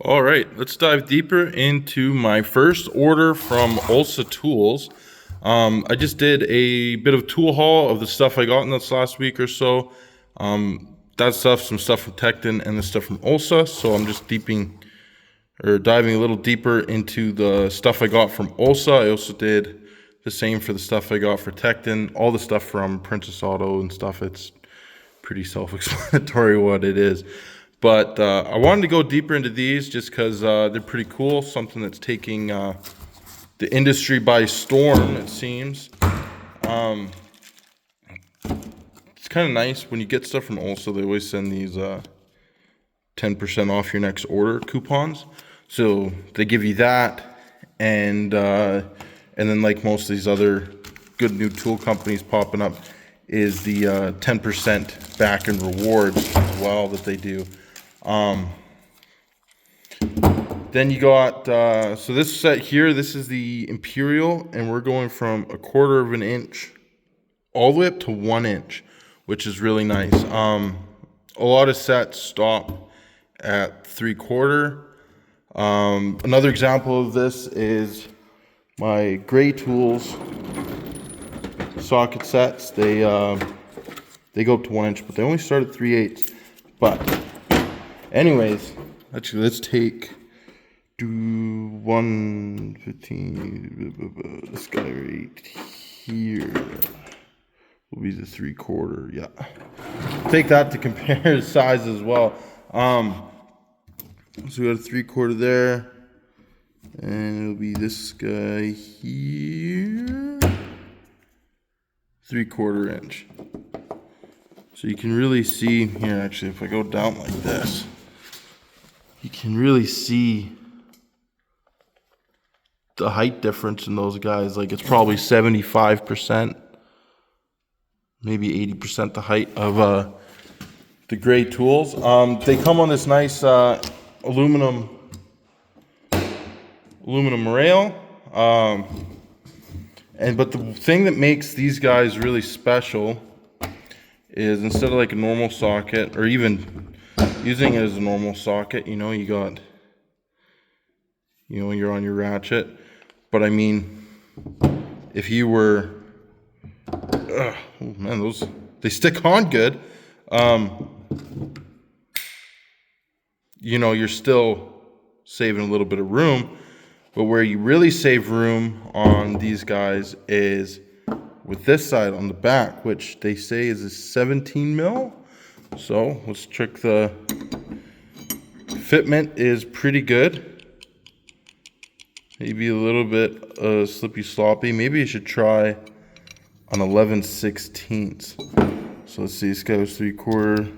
All right, let's dive deeper into my first order from Ulsa Tools. I just did a bit of tool haul of the stuff I got in this last week or so. That stuff, some stuff from Tekton and the stuff from Ulsa. So I'm just diving a little deeper into the stuff I got from Ulsa. I also did the same for the stuff I got for Tekton. All the stuff from Princess Auto and stuff. It's pretty self-explanatory what it is. But I wanted to go deeper into these just because they're pretty cool. Something that's taking the industry by storm, it seems. It's kind of nice when you get stuff from Olsa. They always send these 10% off your next order coupons. So they give you that, and then like most of these other good new tool companies popping up is the 10% back in rewards as well that they do. Then you got, so this set here, this is the Imperial, and we're going from 1/4 of an inch all the way up to 1 inch, which is really nice. A lot of sets stop at 3/4. Another example of this is my Gray Tools socket sets. They go up to 1 inch, but they only start at 3/8. But anyways, actually, let's do 115. This guy right here will be the 3/4. Yeah, take that to compare size as well. So we got a 3/4 there, and it'll be this guy here, 3/4 inch. So you can really see here, actually, if I go down like this, you can really see the height difference in those guys. Like, it's probably 75%, maybe 80% the height of the Gray Tools. They come on this nice aluminum rail. But the thing that makes these guys really special is instead of like a normal socket, or even using it as a normal socket, you know, you're on your ratchet. But I mean, if you were, oh man, they stick on good. You're still saving a little bit of room, but where you really save room on these guys is with this side on the back, which they say is a 17 mil. So let's check the fitment. Is pretty good. Maybe a little bit slippy sloppy. Maybe you should try an 11/16. So let's see, this guy was 3/4.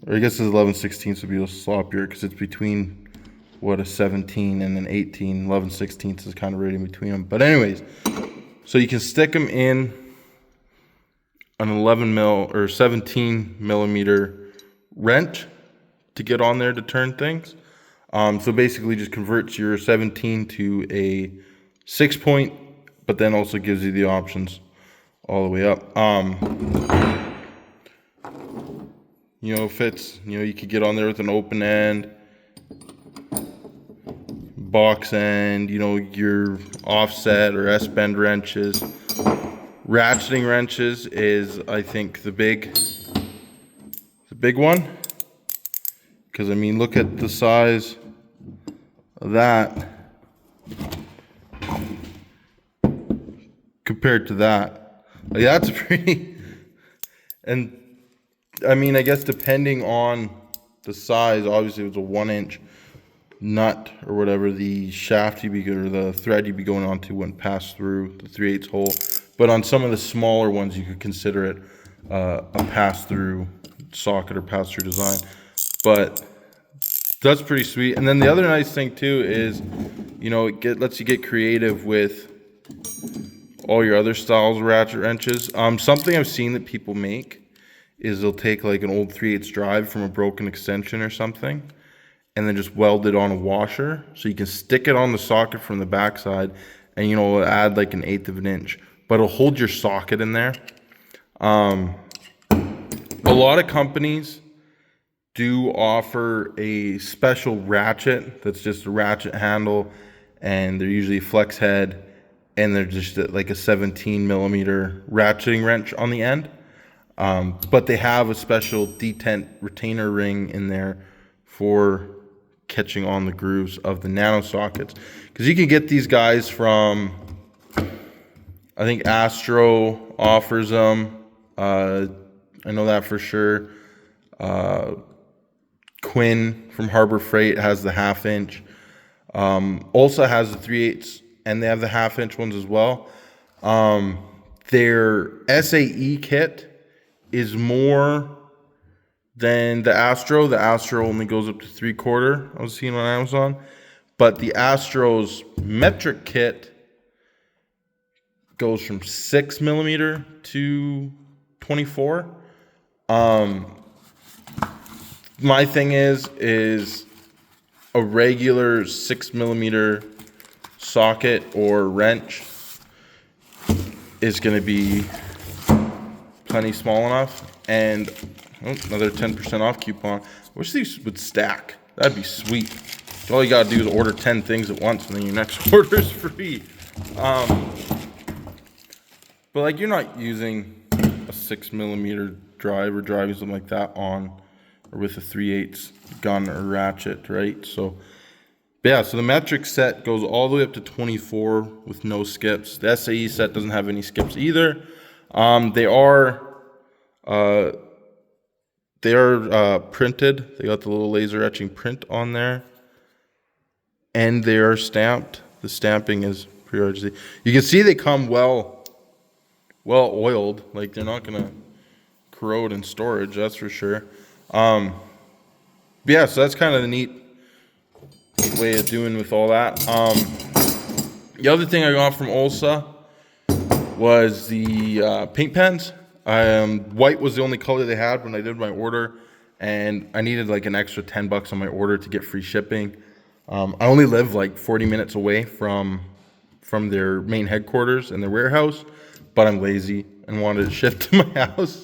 Or I guess his 11/16 would be a little sloppier because it's between a 17 and an 18. 11/16 is kind of right in between them. But anyways, so you can stick them in an 11 mil or 17 millimeter wrench to get on there to turn things. So basically just converts your 17 to a 6-point, but then also gives you the options all the way up. Fits, you could get on there with an open end, box end, your offset or S-bend wrenches. Ratcheting wrenches is, I think, the big one. Because, I mean, look at the size of that compared to that. Like, that's pretty... And, I mean, I guess depending on the size, obviously it was a 1 inch nut or whatever, the shaft or the thread you'd be going onto wouldn't pass through the 3/8 hole. But on some of the smaller ones, you could consider it a pass-through socket or pass-through design. But that's pretty sweet. And then the other nice thing too is, it lets you get creative with all your other styles of ratchet wrenches. Something I've seen that people make is they'll take like an old 3/8 drive from a broken extension or something, and then just weld it on a washer, so you can stick it on the socket from the backside, and it'll add like an 1/8 of an inch, but it'll hold your socket in there. A lot of companies do offer a special ratchet that's just a ratchet handle, and they're usually flex head, and they're just like a 17 millimeter ratcheting wrench on the end. But they have a special detent retainer ring in there for catching on the grooves of the Nano sockets. Because you can get these guys from, I think Astro offers them. I know that for sure. Quinn from Harbor Freight has the 1/2 inch. Ulsa has the 3/8, and they have the 1/2 inch ones as well. Their SAE kit is more than the Astro. The Astro only goes up to 3/4. I was seeing on Amazon, but the Astro's metric kit goes from 6 millimeter to 24. My thing is a regular 6 millimeter socket or wrench is going to be plenty small enough. And another 10% off coupon. I wish these would stack. That'd be sweet. All you gotta do is order 10 things at once, and then your next order is free. But like, you're not using a 6 millimeter drive or driving something like that on or with a 3/8 gun or ratchet, right? So yeah, so the metric set goes all the way up to 24 with no skips. The SAE set doesn't have any skips either. They are printed. They got the little laser etching print on there, and they are stamped. The stamping is pretty hard. You can see they come well oiled. Like, they're not gonna corrode in storage, that's for sure. Yeah, so that's kind of the neat way of doing with all that. The other thing I got from Olsa was the paint pens. White was the only color they had when I did my order, and I needed like an extra $10 on my order to get free shipping. I only live like 40 minutes away from their main headquarters and their warehouse, but I'm lazy and wanted it shipped to my house.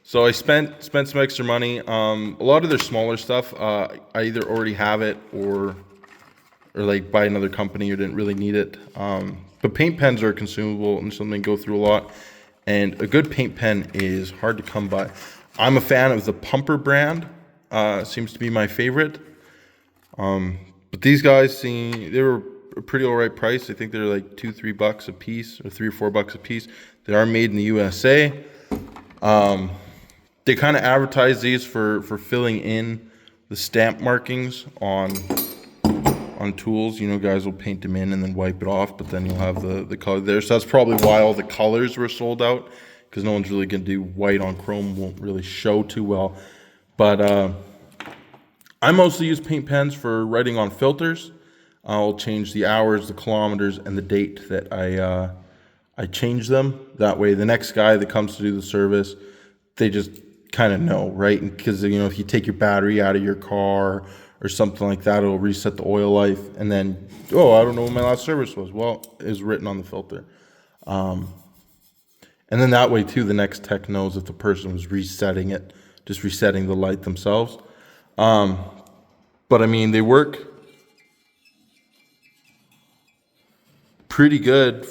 So I spent some extra money. A lot of their smaller stuff, I either already have it or like buy another company or didn't really need it. But paint pens are consumable and something to go through a lot. And a good paint pen is hard to come by. I'm a fan of the Pumper brand. Seems to be my favorite. But these guys, they were a pretty alright price. I think they're like $2-3 a piece, or $3 or $4 a piece. They are made in the USA. They kind of advertise these for filling in the stamp markings on tools. You know, guys will paint them in and then wipe it off, but then you'll have the color there. So that's probably why all the colors were sold out, because no one's really going to do white on chrome. Won't really show too well. But I mostly use paint pens for writing on filters. I'll change the hours, the kilometers, and the date that I change them. That way the next guy that comes to do the service, they just kind of know, right? Because, you know, if you take your battery out of your car or something like that, it'll reset the oil life, and then, oh, I don't know what my last service was. Well, it was written on the filter. And then that way too, the next tech knows if the person was resetting it, just resetting the light themselves. But I mean, they work pretty good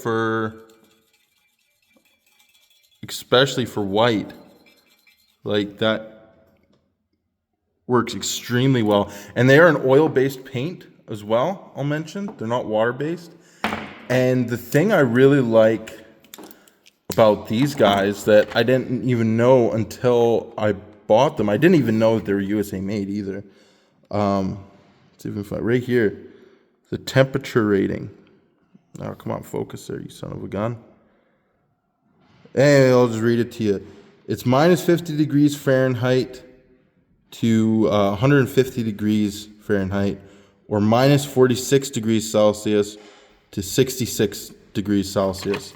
especially for white. Like, that works extremely well. And they are an oil-based paint as well, I'll mention. They're not water-based. And the thing I really like about these guys that I didn't even know until I bought them, I didn't even know that they were USA made either. Let's even find right here, the temperature rating. Oh, come on, focus there, you son of a gun. Hey, I'll just read it to you. It's minus 50 degrees Fahrenheit to 150 degrees Fahrenheit, or minus 46 degrees Celsius to 66 degrees Celsius.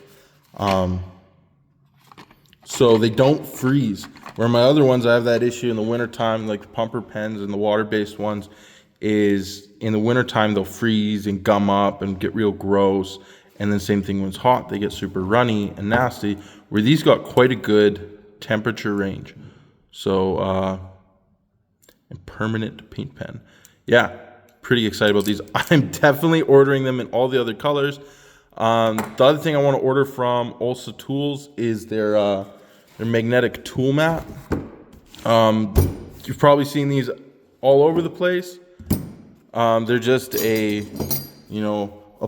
So they don't freeze. Where my other ones, I have that issue in the wintertime, like the Pumper pens and the water-based ones, is in the wintertime they'll freeze and gum up and get real gross. And then same thing when it's hot, they get super runny and nasty, where these got quite a good temperature range. So and permanent paint pen. Yeah, pretty excited about these. I'm definitely ordering them in all the other colors. The other thing I want to order from Olsa Tools is their magnetic tool mat. You've probably seen these all over the place. They're just a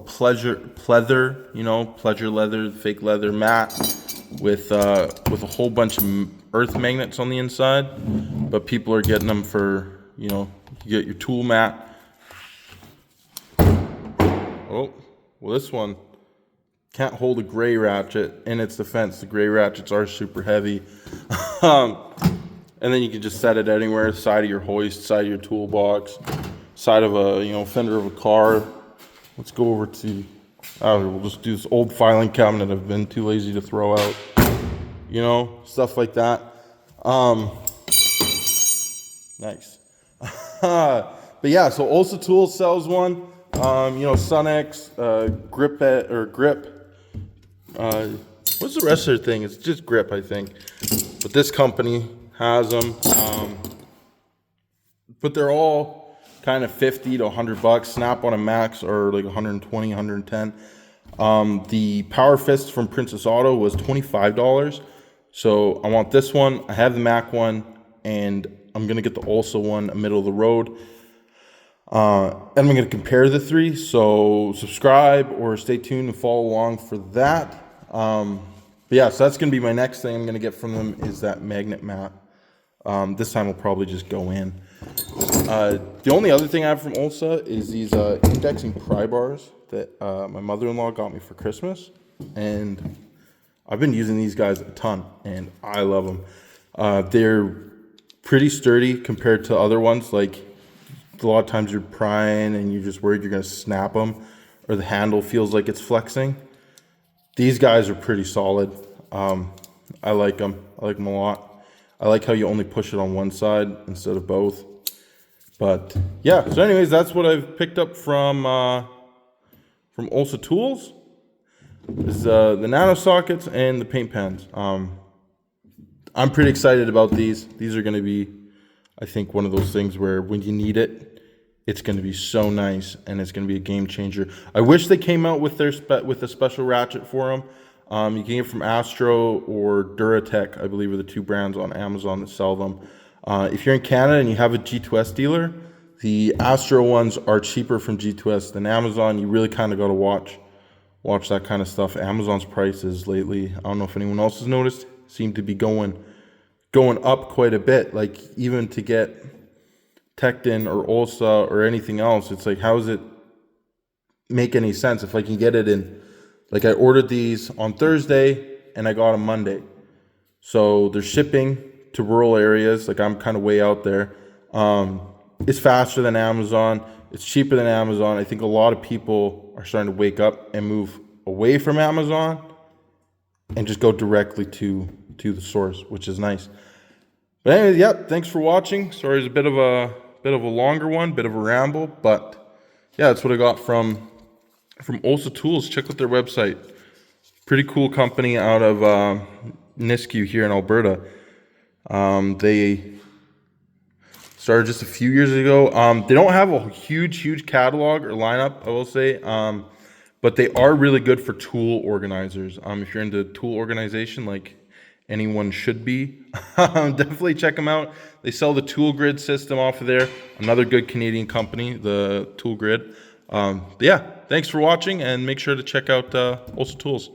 pleasure leather, fake leather mat with a whole bunch of earth magnets on the inside. But people are getting them for, you get your tool mat. Oh, well, this one can't hold a gray ratchet. In its defense, the gray ratchets are super heavy. And then you can just set it anywhere, side of your hoist, side of your toolbox, side of a, fender of a car. Let's go over to, we'll just do this old filing cabinet I've been too lazy to throw out. Stuff like that. Nice. But yeah, so Ulsa Tools sells one. Sunex, Grip. What's the rest of their thing? It's just Grip, I think. But this company has them. But they're all kind of $50 to $100. Snap on a max or like 120, 110. The Power Fist from Princess Auto was $25. So I want this one. I have the Mac one, and I'm gonna get the Ulsa one, middle of the road. And I'm gonna compare the three. So subscribe or stay tuned and follow along for that. But yeah, so that's gonna be my next thing I'm gonna get from them is that magnet mat. This time we'll probably just go in. The only other thing I have from Ulsa is these indexing pry bars that my mother-in-law got me for Christmas, and I've been using these guys a ton, and I love them. They're pretty sturdy compared to other ones. Like a lot of times you're prying and you're just worried you're gonna snap them, or the handle feels like it's flexing. These guys are pretty solid. I like them. I like them a lot. I like how you only push it on one side instead of both. But yeah, so anyways, that's what I've picked up from Ulsa Tools. Is the Nano sockets and the paint pens. I'm pretty excited about these. These are going to be, I think, one of those things where when you need it, it's going to be so nice and it's going to be a game changer. I wish they came out with with a special ratchet for them. You can get from Astro or Duratech, I believe, are the two brands on Amazon that sell them. If you're in Canada and you have a G2S dealer, the Astro ones are cheaper from G2S than Amazon. You really kind of got to watch that kind of stuff. Amazon's prices lately, I don't know if anyone else has noticed, seem to be going up quite a bit. Like even to get Tecton or Ulsa or anything else, it's like, how does it make any sense if I can get it in? Like I ordered these on Thursday and I got them Monday. So they're shipping to rural areas. Like I'm kind of way out there. It's faster than Amazon. It's cheaper than Amazon. I think a lot of people are starting to wake up and move away from Amazon and just go directly to the source, which is nice. But anyways, yep, thanks for watching. Sorry, it's a bit of a longer one, bit of a ramble, but yeah, that's what I got from Ulsa Tools. Check out their website. Pretty cool company out of Nisku here in Alberta. They started just a few years ago. They don't have a huge catalog or lineup, I will say, but they are really good for tool organizers. If you're into tool organization, like anyone should be, definitely check them out. They sell the Tool Grid system off of there. Another good Canadian company, the Tool Grid. Yeah, thanks for watching, and make sure to check out Ulsa Tools.